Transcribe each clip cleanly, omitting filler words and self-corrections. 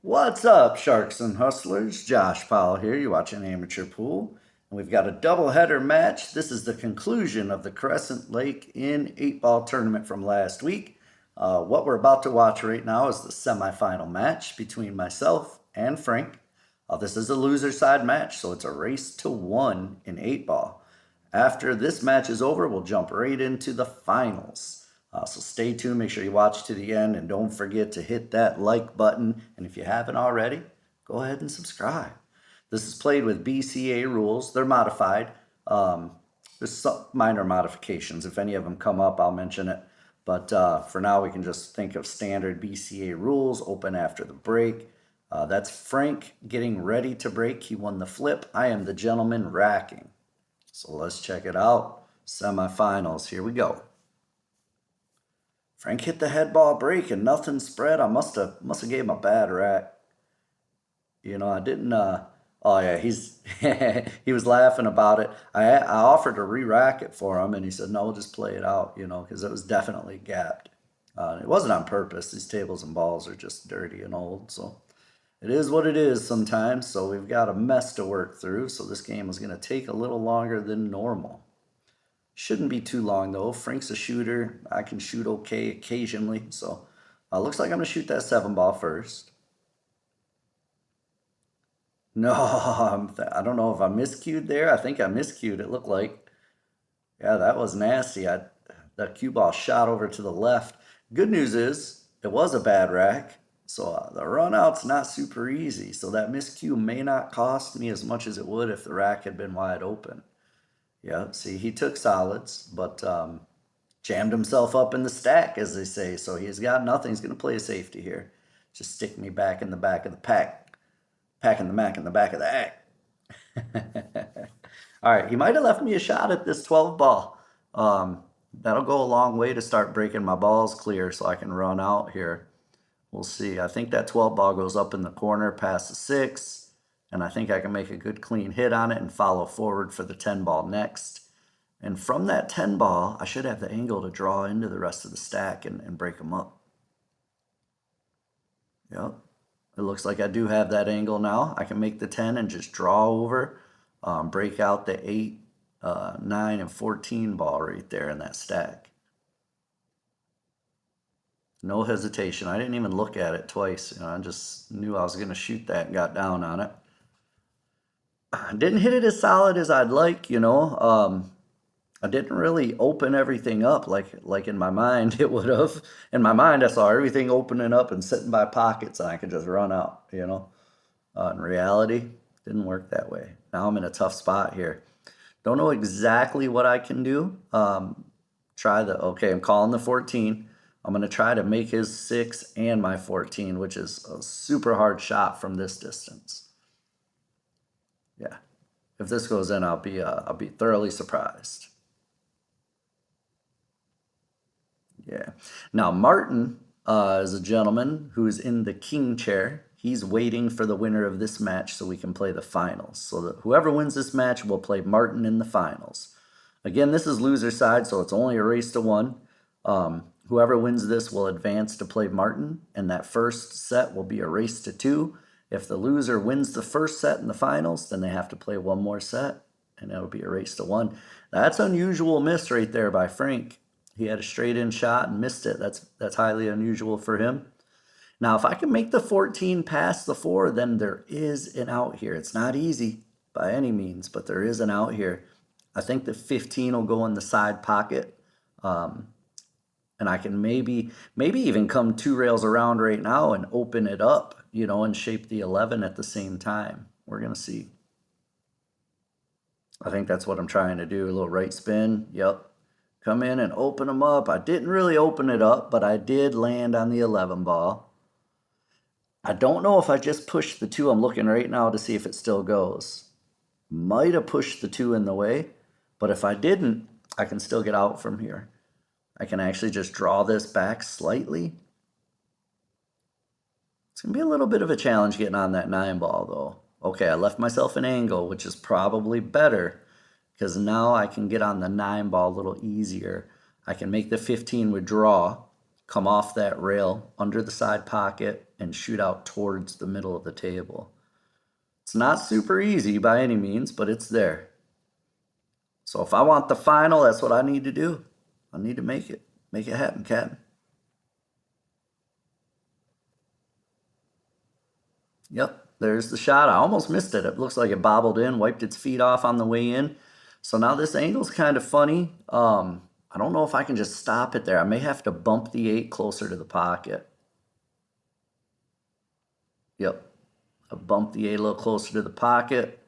What's up, Sharks and Hustlers? Josh Powell here. You're watching Amateur Pool. And we've got a doubleheader match. This is the conclusion of the Crescent Lake in 8-ball tournament from last week. What we're about to watch right now is the semifinal match between myself and Frank. This is a loser side match, so it's a race to 1 in 8-ball. After this match is over, we'll jump right into the finals. So stay tuned, make sure you watch to the end, and don't forget to hit that like button. And if you haven't already, go ahead and subscribe. This is played with BCA rules. They're modified. There's some minor modifications. If any of them come up, I'll mention it. But for now, we can just think of standard BCA rules, open after the break. That's Frank getting ready to break. He won the flip. I am the gentleman racking. So let's check it out. Semifinals, here we go. Frank hit the head ball break and nothing spread. I must have gave him a bad rack. You know, I didn't. Oh yeah, he's he was laughing about it. I offered to re-rack it for him, and he said no, we'll just play it out. You know, because it was definitely gapped. It wasn't on purpose. These tables and balls are just dirty and old, so it is what it is sometimes. So we've got a mess to work through. So this game is going to take a little longer than normal. Shouldn't be too long though. Frank's a shooter. I can shoot okay occasionally. So looks like I'm going to shoot that 7-ball first. No, I don't know if I miscued there. I think I miscued. It looked like. Yeah, that was nasty. That cue ball shot over to the left. Good news is it was a bad rack. So the run out's not super easy. So that miscue may not cost me as much as it would if the rack had been wide open. Yeah, see, he took solids, but jammed himself up in the stack, as they say. So he's got nothing. He's going to play a safety here. Just stick me back in the back of the pack. Packing the Mac in the back of the act. All right, he might have left me a shot at this 12-ball. That'll go a long way to start breaking my balls clear so I can run out here. We'll see. I think that 12-ball goes up in the corner past the 6. And I think I can make a good clean hit on it and follow forward for the 10-ball next. And from that 10-ball, I should have the angle to draw into the rest of the stack and break them up. Yep. It looks like I do have that angle now. I can make the 10 and just draw over, break out the 8, 9, and 14 ball right there in that stack. No hesitation. I didn't even look at it twice. You know, I just knew I was going to shoot that and got down on it. I didn't hit it as solid as I'd like, you know. I didn't really open everything up like in my mind it would have. In my mind, I saw everything opening up and sitting by pockets, and I could just run out, you know. In reality, didn't work that way. Now I'm in a tough spot here. Don't know exactly what I can do. Okay, I'm calling the 14. I'm going to try to make his 6 and my 14, which is a super hard shot from this distance. Yeah, if this goes in, I'll be thoroughly surprised. Yeah. Now Martin is a gentleman who is in the king chair. He's waiting for the winner of this match so we can play the finals. So that whoever wins this match will play Martin in the finals. Again, this is loser side, so it's only a race to 1. Whoever wins this will advance to play Martin, and that first set will be a race to 2. If the loser wins the first set in the finals, then they have to play one more set, and it'll be a race to 1. That's unusual miss right there by Frank. He had a straight-in shot and missed it. That's highly unusual for him. Now, if I can make the 14 past the 4, then there is an out here. It's not easy by any means, but there is an out here. I think the 15 will go in the side pocket. And I can maybe even come 2 rails around right now and open it up, you know, and shape the 11 at the same time. We're going to see. I think that's what I'm trying to do. A little right spin. Yep. Come in and open them up. I didn't really open it up, but I did land on the 11 ball. I don't know if I just pushed the 2. I'm looking right now to see if it still goes. Might have pushed the 2 in the way, but if I didn't, I can still get out from here. I can actually just draw this back slightly. It's going to be a little bit of a challenge getting on that 9 ball, though. Okay, I left myself an angle, which is probably better because now I can get on the 9 ball a little easier. I can make the 15 withdraw, come off that rail under the side pocket, and shoot out towards the middle of the table. It's not super easy by any means, but it's there. So if I want the final, that's what I need to do. I need to make it. Make it happen, Captain. Yep, there's the shot. I almost missed it. It looks like it bobbled in, wiped its feet off on the way in. So now this angle's kind of funny. I don't know if I can just stop it there. I may have to bump the 8 closer to the pocket. Yep, I bumped the 8 a little closer to the pocket.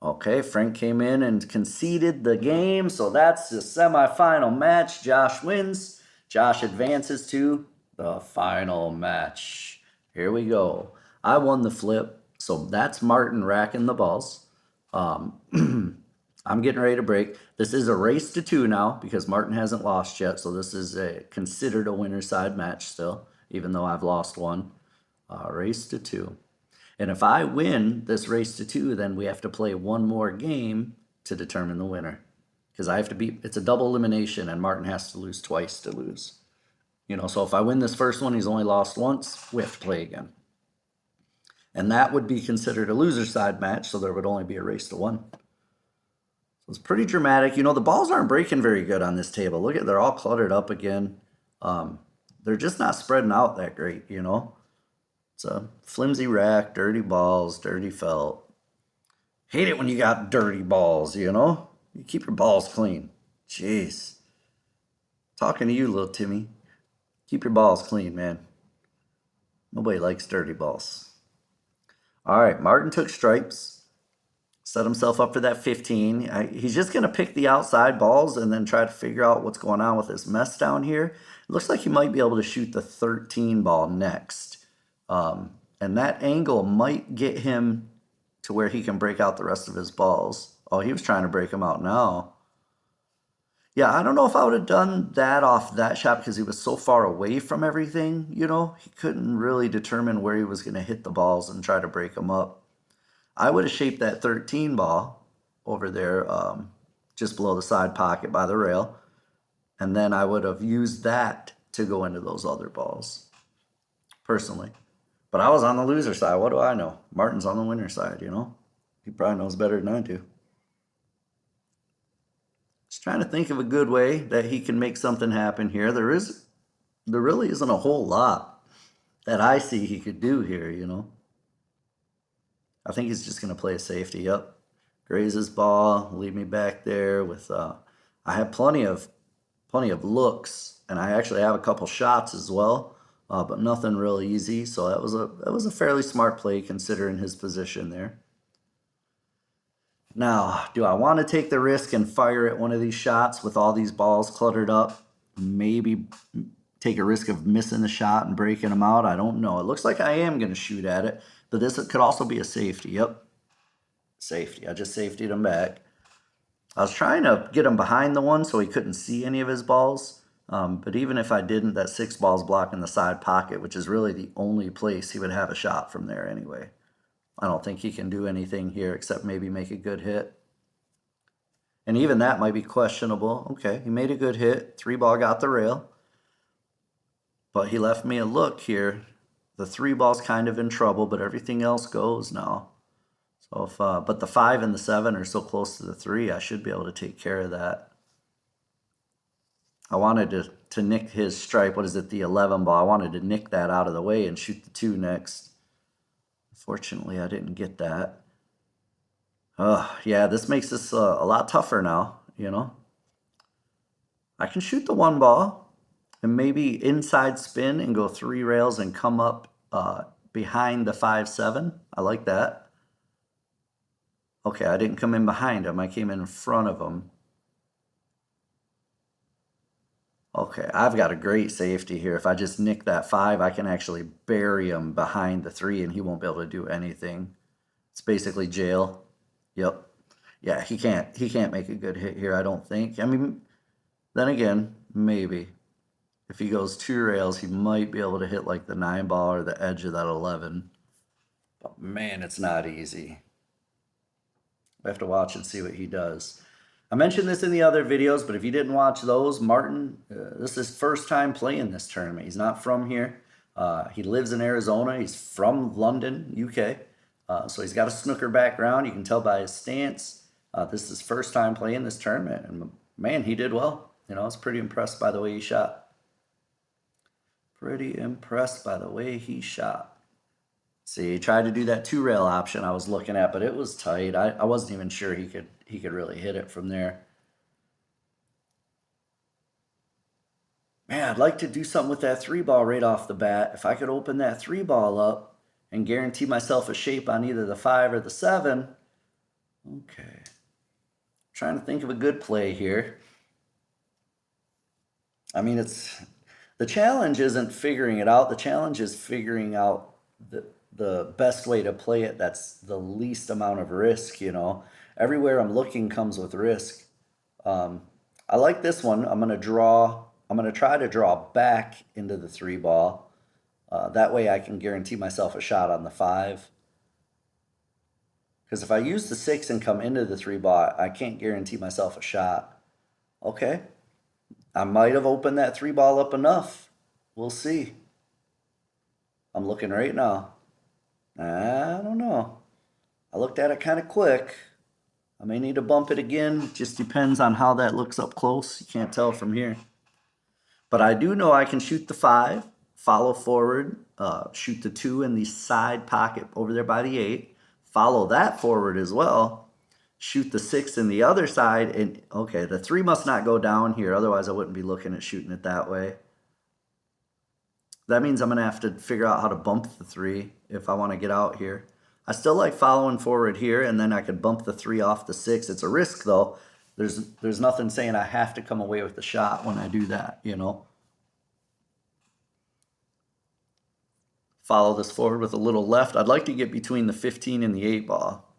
Okay, Frank came in and conceded the game. So that's the semifinal match. Josh wins. Josh advances to the final match. Here we go. I won the flip. So that's Martin racking the balls. I'm getting ready to break. This is a race to 2 now because Martin hasn't lost yet. So this is considered a winner's side match still, even though I've lost one. Race to 2. And if I win this race to 2, then we have to play one more game to determine the winner. Because I have to beat, it's a double elimination, and Martin has to lose twice to lose. You know, so if I win this first one, he's only lost once, we have to play again. And that would be considered a loser's side match, so there would only be a race to 1. So it's pretty dramatic. You know, the balls aren't breaking very good on this table. Look at, they're all cluttered up again. They're just not spreading out that great, you know. It's a flimsy rack, dirty balls, dirty felt. Hate it when you got dirty balls, you know? You keep your balls clean. Jeez. Talking to you, little Timmy. Keep your balls clean, man. Nobody likes dirty balls. All right, Martin took stripes. Set himself up for that 15. He's just going to pick the outside balls and then try to figure out what's going on with this mess down here. It looks like he might be able to shoot the 13 ball next. And that angle might get him to where he can break out the rest of his balls. Oh, he was trying to break them out now. Yeah, I don't know if I would have done that off that shot because he was so far away from everything, you know. He couldn't really determine where he was going to hit the balls and try to break them up. I would have shaped that 13 ball over there just below the side pocket by the rail. And then I would have used that to go into those other balls, personally. But I was on the loser side. What do I know? Martin's on the winner side, you know? He probably knows better than I do. Just trying to think of a good way that he can make something happen here. There really isn't a whole lot that I see he could do here, you know? I think he's just going to play a safety. Yep. Graze his ball, leave me back there with, I have plenty of looks, and I actually have a couple shots as well. But nothing real easy. So that was a fairly smart play considering his position there. Now, do I want to take the risk and fire at one of these shots with all these balls cluttered up? Maybe take a risk of missing the shot and breaking them out. I don't know. It looks like I am going to shoot at it, but this could also be a safety. Yep, safety. I just safetied him back. I was trying to get him behind the one so he couldn't see any of his balls. But even if I didn't, that 6 ball's blocking the side pocket, which is really the only place he would have a shot from there anyway. I don't think he can do anything here except maybe make a good hit. And even that might be questionable. Okay, he made a good hit. 3 ball got the rail. But he left me a look here. The 3 ball's kind of in trouble, but everything else goes now. So but the 5 and the 7 are so close to the 3, I should be able to take care of that. I wanted to nick his stripe. What is it, the 11 ball? I wanted to nick that out of the way and shoot the 2 next. Fortunately, I didn't get that. Yeah, this makes this a lot tougher now, you know. I can shoot the 1 ball and maybe inside spin and go 3 rails and come up behind the 5-7. I like that. Okay, I didn't come in behind him. I came in front of him. Okay, I've got a great safety here. If I just nick that 5, I can actually bury him behind the 3 and he won't be able to do anything. It's basically jail. Yep. Yeah, he can't make a good hit here, I don't think. I mean, then again, maybe. If he goes 2 rails, he might be able to hit like the 9 ball or the edge of that 11. But man, it's not easy. We have to watch and see what he does. I mentioned this in the other videos, but if you didn't watch those, Martin, this is his first time playing this tournament. He's not from here. He lives in Arizona. He's from London, UK. So he's got a snooker background. You can tell by his stance. This is his first time playing this tournament. And man, he did well. You know, I was pretty impressed by the way he shot. Pretty impressed by the way he shot. See, he tried to do that two rail option I was looking at, but it was tight. I wasn't even sure he could really hit it from there. Man, I'd like to do something with that three ball right off the bat. If I could open that three ball up and guarantee myself a shape on either the 5 or the 7. Okay. Trying to think of a good play here. I mean, the challenge isn't figuring it out. The challenge is figuring out the best way to play it that's the least amount of risk, you know. Everywhere I'm looking comes with risk. I like this one. I'm going to try to draw back into the three ball. That way I can guarantee myself a shot on the 5. Because if I use the 6 and come into the three ball, I can't guarantee myself a shot. Okay. I might have opened that three ball up enough. We'll see. I'm looking right now. I don't know. I looked at it kind of quick. I may need to bump it again. Just depends on how that looks up close. You can't tell from here. But I do know I can shoot the 5, follow forward, shoot the 2 in the side pocket over there by the 8, follow that forward as well, shoot the 6 in the other side, and okay, the 3 must not go down here, otherwise I wouldn't be looking at shooting it that way. That means I'm going to have to figure out how to bump the 3 if I want to get out here. I still like following forward here, and then I could bump the 3 off the 6. It's a risk, though. There's nothing saying I have to come away with the shot when I do that, you know. Follow this forward with a little left. I'd like to get between the 15 and the 8 ball.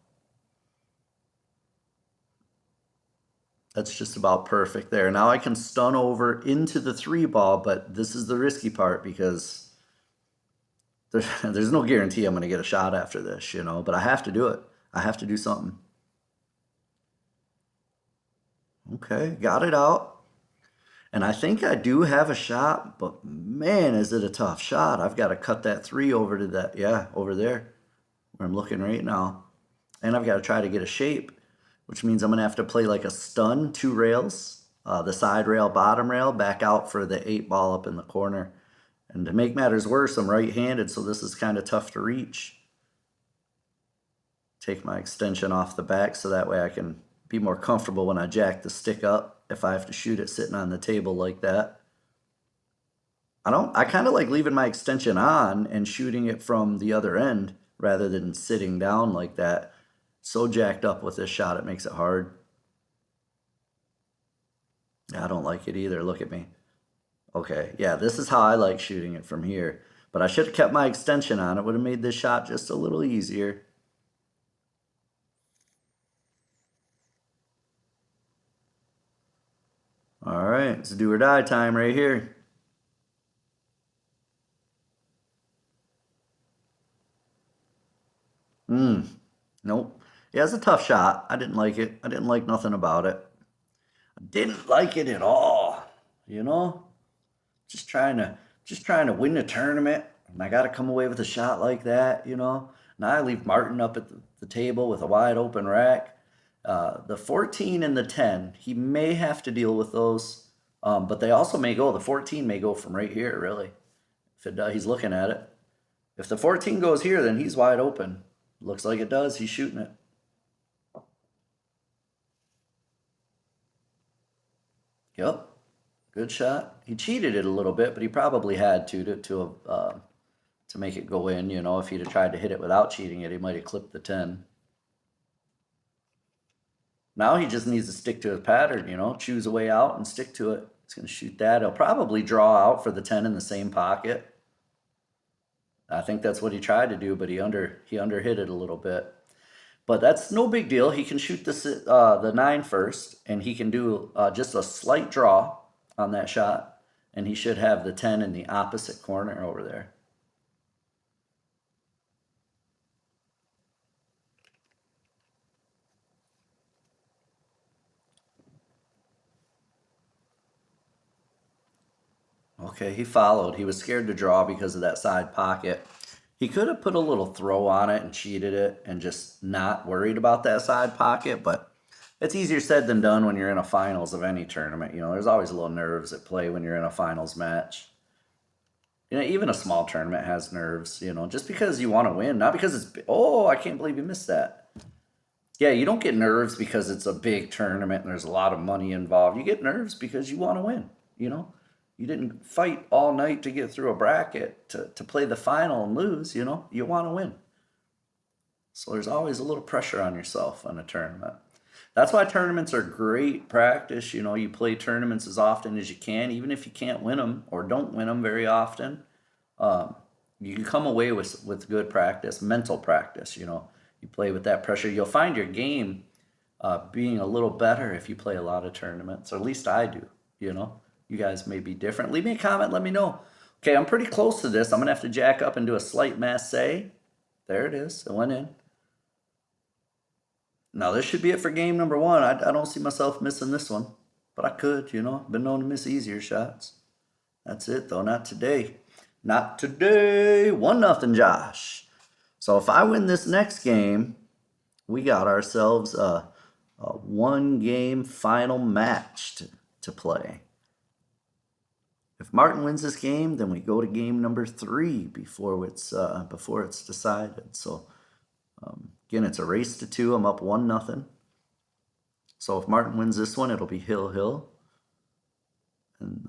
That's just about perfect there. Now I can stun over into the 3 ball, but this is the risky part because there's no guarantee I'm going to get a shot after this, you know, but I have to do it. I have to do something. Okay, got it out. And I think I do have a shot, but man, is it a tough shot. I've got to cut that 3 over to that, yeah, over there where I'm looking right now. And I've got to try to get a shape, which means I'm going to have to play like a stun, 2 rails, the side rail, bottom rail, back out for the 8 ball up in the corner. And to make matters worse, I'm right-handed, so this is kind of tough to reach. Take my extension off the back so that way I can be more comfortable when I jack the stick up if I have to shoot it sitting on the table like that. I kind of like leaving my extension on and shooting it from the other end rather than sitting down like that. So jacked up with this shot, it makes it hard. I don't like it either. Look at me. Okay, yeah, this is how I like shooting it from here. But I should have kept my extension on. It would have made this shot just a little easier. All right, it's do or die time right here. Nope. Yeah, it's a tough shot. I didn't like it. I didn't like nothing about it. I didn't like it at all. You know? Just trying to win the tournament. And I gotta come away with a shot like that, you know. Now I leave Martin up at the table with a wide open rack. The 14 and the 10, he may have to deal with those. But they also may go, the 14 may go from right here, really. If it does, he's looking at it. If the 14 goes here, then he's wide open. Looks like it does. He's shooting it. Yep. Good shot. He cheated it a little bit, but he probably had to make it go in. You know, if he'd have tried to hit it without cheating it, he might have clipped the 10. Now he just needs to stick to his pattern. You know, choose a way out and stick to it. He's going to shoot that. He'll probably draw out for the 10 in the same pocket. I think that's what he tried to do, but he underhit it a little bit. But that's no big deal. He can shoot the 9 first, and he can do just a slight draw on that shot, and he should have the 10 in the opposite corner over there. Okay, he followed. He was scared to draw because of that side pocket. He could have put a little throw on it and cheated it and just not worried about that side pocket, but it's easier said than done when you're in a finals of any tournament. You know, there's always a little nerves at play when you're in a finals match. You know, even a small tournament has nerves, you know, just because you want to win, not because it's, oh, I can't believe you missed that. Yeah, you don't get nerves because it's a big tournament and there's a lot of money involved. You get nerves because you want to win, you know? You didn't fight all night to get through a bracket to play the final and lose, you know? You want to win. So there's always a little pressure on yourself in a tournament. That's why tournaments are great practice. You know, you play tournaments as often as you can, even if you can't win them or don't win them very often. Um, you can come away with good practice, mental practice. You know, you play with that pressure. You'll find your game being a little better if you play a lot of tournaments, or at least I do. You know, you guys may be different. Leave me a comment. Let me know. Okay, I'm pretty close to this. I'm gonna have to jack up and do a slight masse. There it is. It went in. Now this should be it for game number one. I don't see myself missing this one, but I could. You know, been known to miss easier shots. That's it though. Not today. Not today. 1-0, Josh. So if I win this next game, we got ourselves a one-game final match to play. If Martin wins this game, then we go to game number 3 before it's decided. So again, it's a race to 2. I'm up 1-0. So if Martin wins this one, it'll be Hill, and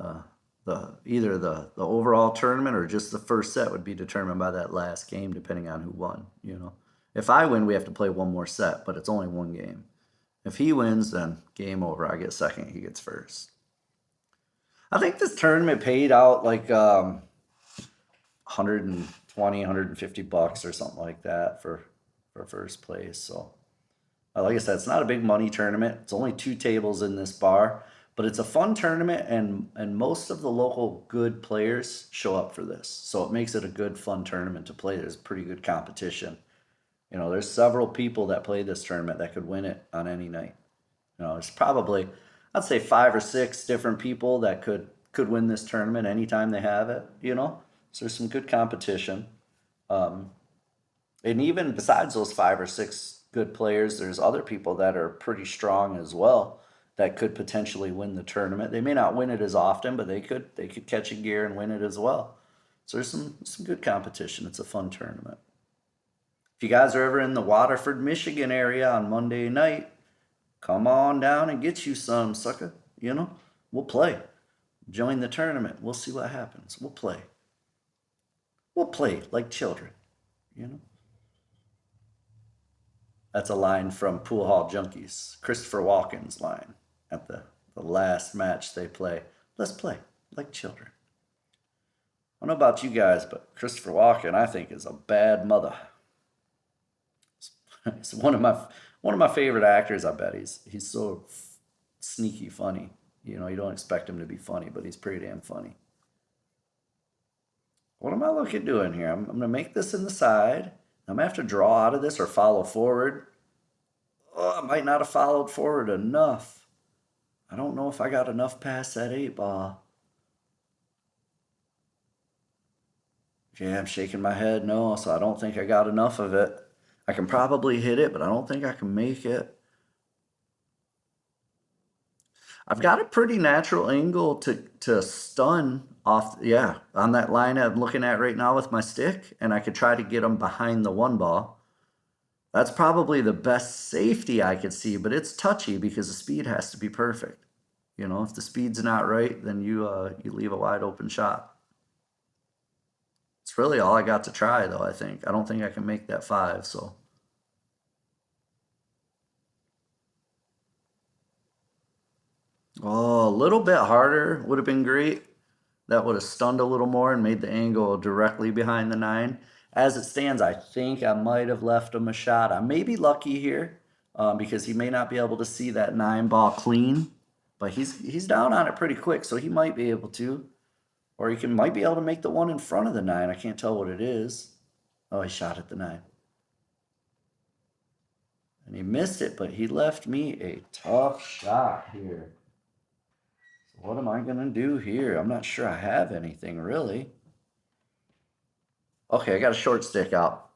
either the overall tournament or just the first set would be determined by that last game, depending on who won. You know, if I win, we have to play one more set, but it's only one game. If he wins, then game over. I get second, he gets first. I think this tournament paid out like 120, 150 bucks or something like that for first place. So, like I said, it's not a big money tournament. It's only 2 tables in this bar, but it's a fun tournament, and most of the local good players show up for this. So it makes it a good, fun tournament to play. There's pretty good competition. You know, there's several people that play this tournament that could win it on any night. You know, there's probably, I'd say 5 or 6 different people that could win this tournament anytime they have it, you know? So there's some good competition. And even besides those 5 or 6 good players, there's other people that are pretty strong as well that could potentially win the tournament. They may not win it as often, but they could catch a gear and win it as well. So there's some good competition. It's a fun tournament. If you guys are ever in the Waterford, Michigan area on Monday night, come on down and get you some, sucker. You know, we'll play. Join the tournament. We'll see what happens. We'll play. We'll play like children, you know. That's a line from Pool Hall Junkies, Christopher Walken's line at the last match they play. Let's play like children. I don't know about you guys, but Christopher Walken, I think, is a bad mother. He's one of my favorite actors. I bet he's so sneaky funny. You know, you don't expect him to be funny, but he's pretty damn funny. What am I looking at doing here? I'm going to make this in the side. I'm going to have to draw out of this or follow forward. Oh, I might not have followed forward enough. I don't know if I got enough past that 8 ball. Yeah, I'm shaking my head no, so I don't think I got enough of it. I can probably hit it, but I don't think I can make it. I've got a pretty natural angle to stun off, yeah, on that line I'm looking at right now with my stick, and I could try to get them behind the 1 ball. That's probably the best safety I could see, but it's touchy because the speed has to be perfect. You know, if the speed's not right, then you leave a wide open shot. It's really all I got to try, though, I think. I don't think I can make that 5, so. Oh, a little bit harder would have been great. That would have stunned a little more and made the angle directly behind the 9. As it stands, I think I might have left him a shot. I may be lucky here because he may not be able to see that 9 ball clean, but he's down on it pretty quick, so he might be able to. Or he might be able to make the 1 in front of the 9. I can't tell what it is. Oh, he shot at the 9. And he missed it, but he left me a tough shot here. What am I going to do here? I'm not sure I have anything really. Okay, I got a short stick out.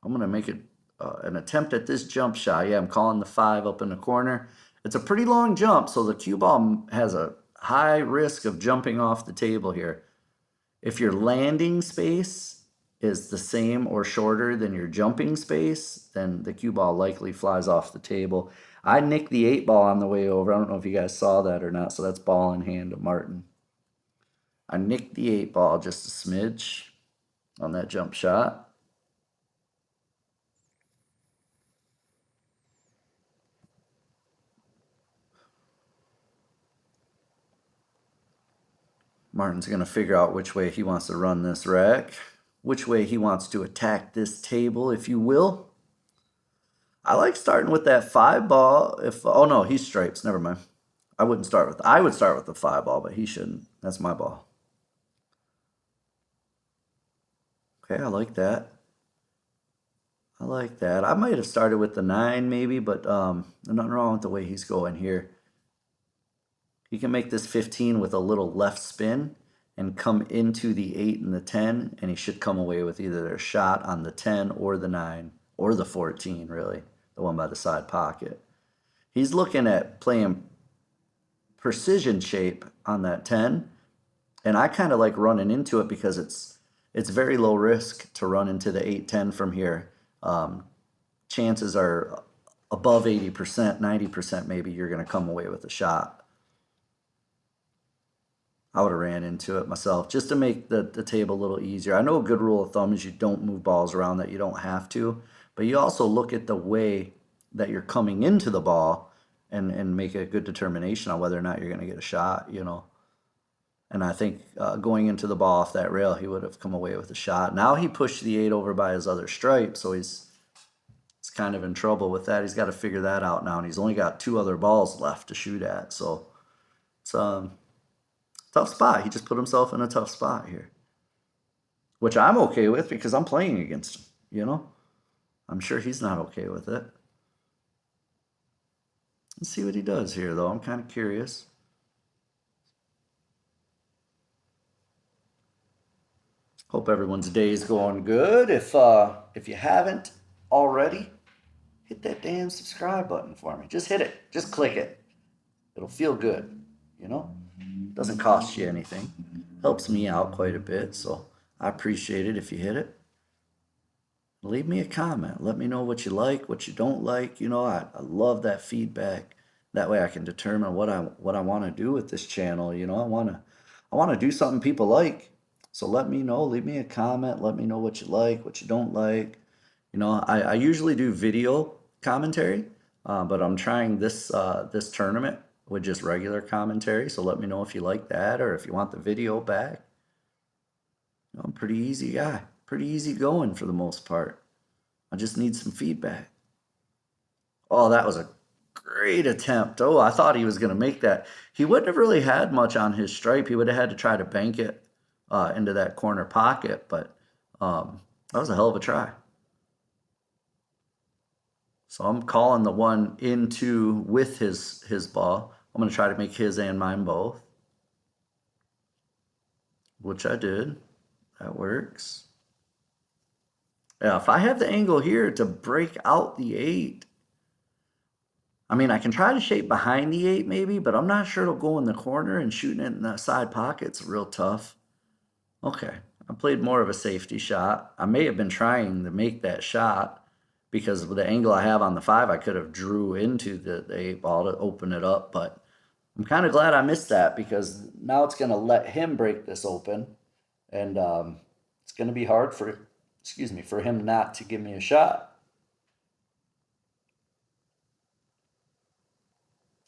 I'm going to make it an attempt at this jump shot. Yeah, I'm calling the 5 up in the corner. It's a pretty long jump, so the cue ball has a high risk of jumping off the table here. If your landing space is the same or shorter than your jumping space, then the cue ball likely flies off the table. I nicked the 8 ball on the way over. I don't know if you guys saw that or not, so that's ball in hand to Martin. I nicked the 8 ball just a smidge on that jump shot. Martin's going to figure out which way he wants to run this rack, which way he wants to attack this table, if you will. I like starting with that 5 ball. Oh no, he stripes. Never mind. I would start with the 5 ball, but he shouldn't. That's my ball. Okay, I like that. I like that. I might have started with the 9 maybe, but there's nothing wrong with the way he's going here. He can make this 15 with a little left spin and come into the 8 and the 10, and he should come away with either a shot on the 10 or the 9 or the 14, really, the one by the side pocket. He's looking at playing precision shape on that 10, and I kind of like running into it because it's very low risk to run into the 8-10 from here. Chances are above 80%, 90% maybe you're going to come away with a shot. I would have ran into it myself just to make the table a little easier. I know a good rule of thumb is you don't move balls around that you don't have to, but you also look at the way that you're coming into the ball and make a good determination on whether or not you're going to get a shot, you know. And I think going into the ball off that rail, he would have come away with a shot. Now he pushed the 8 over by his other stripe, so he's kind of in trouble with that. He's got to figure that out now, and he's only got 2 other balls left to shoot at, so it's tough spot. He just put himself in a tough spot here, which I'm okay with because I'm playing against him, you know? I'm sure he's not okay with it. Let's see what he does here, though. I'm kind of curious. Hope everyone's day is going good. If you haven't already, hit that damn subscribe button for me. Just hit it. Just click it. It'll feel good, you know? Doesn't cost you anything. Helps me out quite a bit, so I appreciate it if you hit it. Leave me a comment. Let me know what you like, what you don't like. You know, I love that feedback. That way I can determine what I want to do with this channel. You know, I wanna do something people like. So let me know. Leave me a comment. Let me know what you like, what you don't like. You know, I usually do video commentary, but I'm trying this tournament with just regular commentary. So let me know if you like that or if you want the video back. You know, I'm a pretty easy guy, pretty easy going for the most part. I just need some feedback. Oh, that was a great attempt. Oh, I thought he was going to make that. He wouldn't have really had much on his stripe. He would have had to try to bank it into that corner pocket, but that was a hell of a try. So I'm calling the one into with his ball. I'm going to try to make his and mine both, which I did. That works. Yeah, if I have the angle here to break out the 8, I mean, I can try to shape behind the 8 maybe, but I'm not sure it'll go in the corner, and shooting it in that side pocket's real tough. Okay, I played more of a safety shot. I may have been trying to make that shot because with the angle I have on the 5, I could have drew into the 8 ball to open it up, but I'm kind of glad I missed that because now it's going to let him break this open, and it's going to be hard for him not to give me a shot.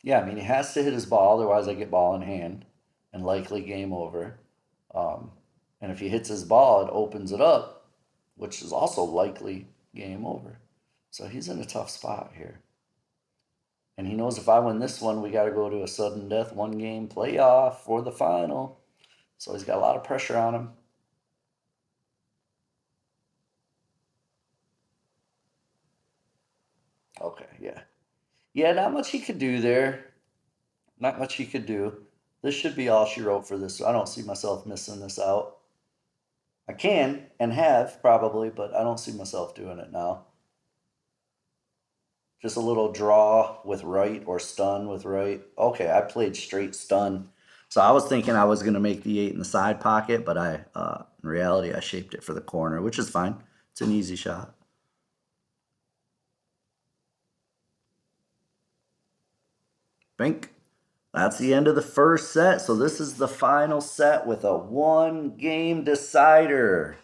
Yeah, I mean, he has to hit his ball, otherwise I get ball in hand and likely game over. Um, and if he hits his ball, it opens it up, which is also likely game over. So he's in a tough spot here. And he knows if I win this one, we got to go to a sudden death 1-game playoff for the final. So he's got a lot of pressure on him. Okay, yeah. Yeah, not much he could do there. Not much he could do. This should be all she wrote for this. I don't see myself missing this out. I can and have probably, but I don't see myself doing it now. Just a little draw with right or stun with right. Okay, I played straight stun. So I was thinking I was going to make the 8 in the side pocket, but in reality, I shaped it for the corner, which is fine. It's an easy shot. Bink. That's the end of the first set. So this is the final set with a 1-game decider.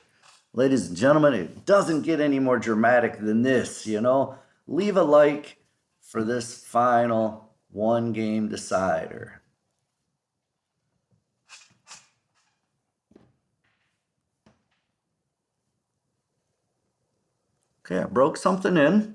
Ladies and gentlemen, it doesn't get any more dramatic than this, you know? Leave a like for this final 1-game decider. Okay, I broke something in.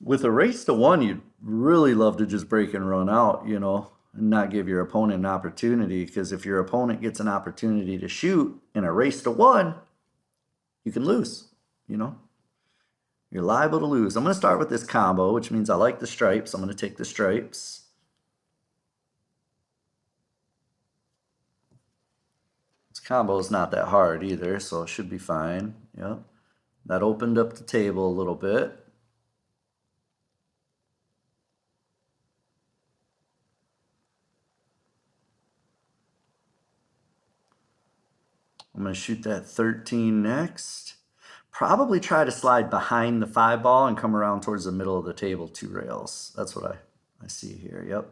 With a race to 1, you'd really love to just break and run out, you know, and not give your opponent an opportunity, because if your opponent gets an opportunity to shoot in a race to 1, you can lose, you know. You're liable to lose. I'm going to start with this combo, which means I like the stripes. I'm going to take the stripes. This combo is not that hard either, so it should be fine. Yep. That opened up the table a little bit. I'm going to shoot that 13 next. Probably try to slide behind the 5 ball and come around towards the middle of the table 2 rails. That's what I see here. Yep.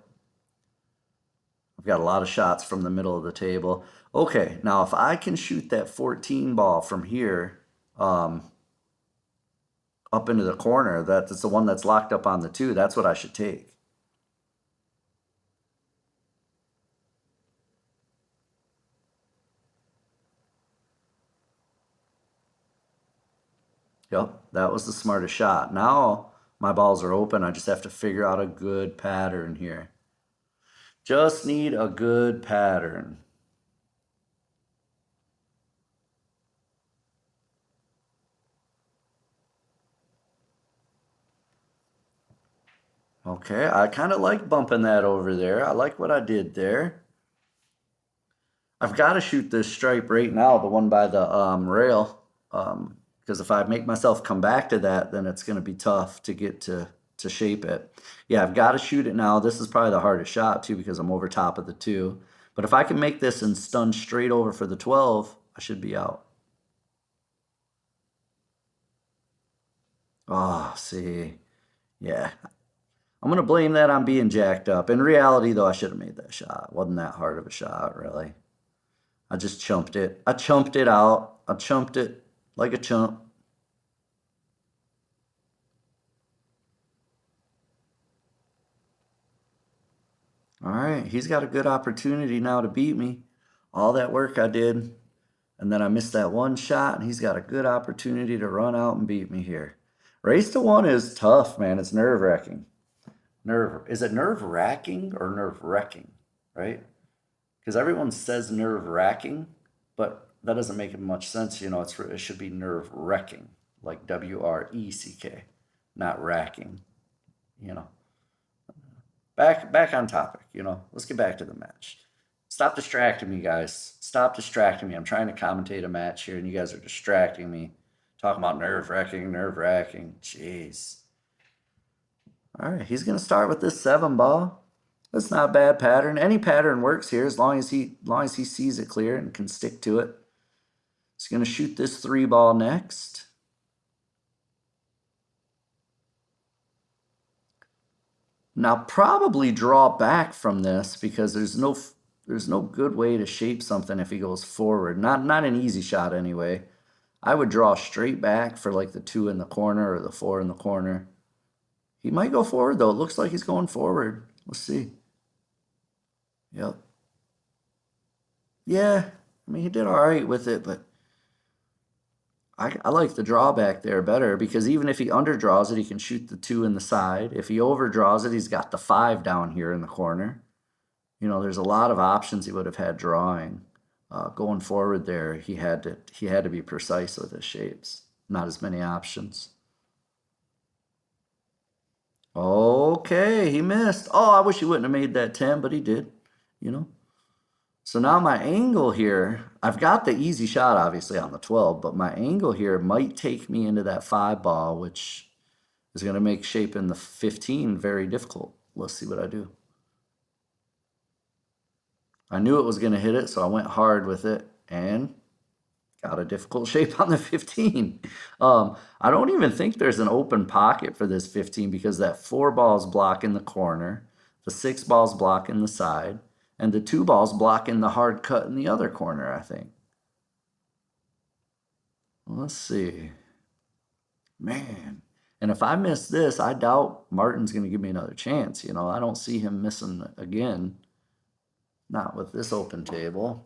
I've got a lot of shots from the middle of the table. Okay, now if I can shoot that 14 ball from here up into the corner, that's the one that's locked up on the 2, that's what I should take. Yep, that was the smartest shot. Now my balls are open. I just have to figure out a good pattern here. Just need a good pattern. Okay, I kind of like bumping that over there. I like what I did there. I've got to shoot this stripe right now, the one by the rail, because if I make myself come back to that, then it's going to be tough to get to shape it. Yeah, I've got to shoot it now. This is probably the hardest shot too, because I'm over top of the 2. But if I can make this and stun straight over for the 12, I should be out. Oh, see. Yeah. I'm going to blame that on being jacked up. In reality, though, I should have made that shot. It wasn't that hard of a shot, really. I just chumped it. I chumped it out. I chumped it like a chump. All right, he's got a good opportunity now to beat me. All that work I did, and then I missed that one shot, and he's got a good opportunity to run out and beat me here. Race to 1 is tough, man. It's nerve-wracking. Is it nerve-wracking or nerve-wrecking, right? Because everyone says nerve-wracking, but that doesn't make much sense. You know, it should be nerve-wrecking, like W-R-E-C-K, not racking, you know. Back on topic, you know. Let's get back to the match. Stop distracting me, guys. Stop distracting me. I'm trying to commentate a match here, and you guys are distracting me. Talking about nerve-wracking, nerve-wracking. Jeez. All right, he's going to start with this 7 ball. That's not a bad pattern. Any pattern works here as long as he sees it clear and can stick to it. He's going to shoot this 3 ball next. Now probably draw back from this, because there's no good way to shape something if he goes forward. Not an easy shot anyway. I would draw straight back for like the 2 in the corner or the 4 in the corner. He might go forward though. It looks like he's going forward. Let's see. Yep. Yeah, I mean, he did all right with it, but I like the drawback there better, because even if he underdraws it, he can shoot the 2 in the side. If he overdraws it, he's got the 5 down here in the corner. You know, there's a lot of options he would have had drawing. Going forward there, he had to be precise with his shapes. Not as many options. Okay, he missed. Oh, I wish he wouldn't have made that 10, but he did, you know. So now my angle here, I've got the easy shot obviously on the 12, but my angle here might take me into that 5 ball, which is going to make shaping the 15 very difficult. Let's see what I do. I knew it was going to hit it, so I went hard with it and got a difficult shape on the 15. I don't even think there's an open pocket for this 15 because that 4 ball's blocking the corner, the 6 ball's blocking the side, and the 2 ball's blocking the hard cut in the other corner, I think. Let's see. Man. And if I miss this, I doubt Martin's going to give me another chance. You know, I don't see him missing again. Not with this open table.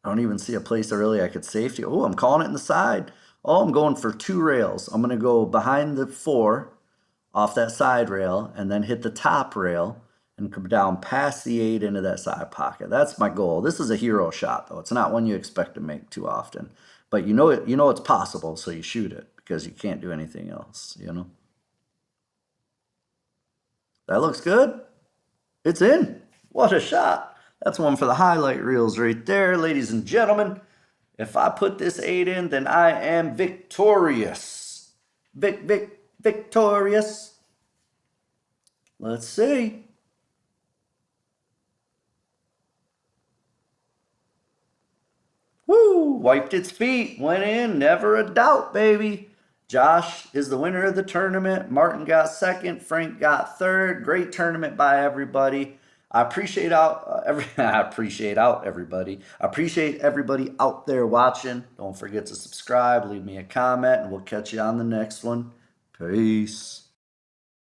I don't even see a place that really I could safety. Oh, I'm calling it in the side. Oh, I'm going for 2 rails. I'm going to go behind the 4 off that side rail and then hit the top rail and come down past the 8 into that side pocket. That's my goal. This is a hero shot, though. It's not one you expect to make too often. But you know it's possible, so you shoot it because you can't do anything else, you know? That looks good. It's in. What a shot. That's one for the highlight reels right there, ladies and gentlemen. If I put this 8 in, then I am victorious. Victorious. Let's see. Woo! Wiped its feet. Went in. Never a doubt, baby. Josh is the winner of the tournament. Martin got second. Frank got third. Great tournament by everybody. I appreciate I appreciate everybody. I appreciate everybody out there watching. Don't forget to subscribe, leave me a comment, and we'll catch you on the next one. Peace.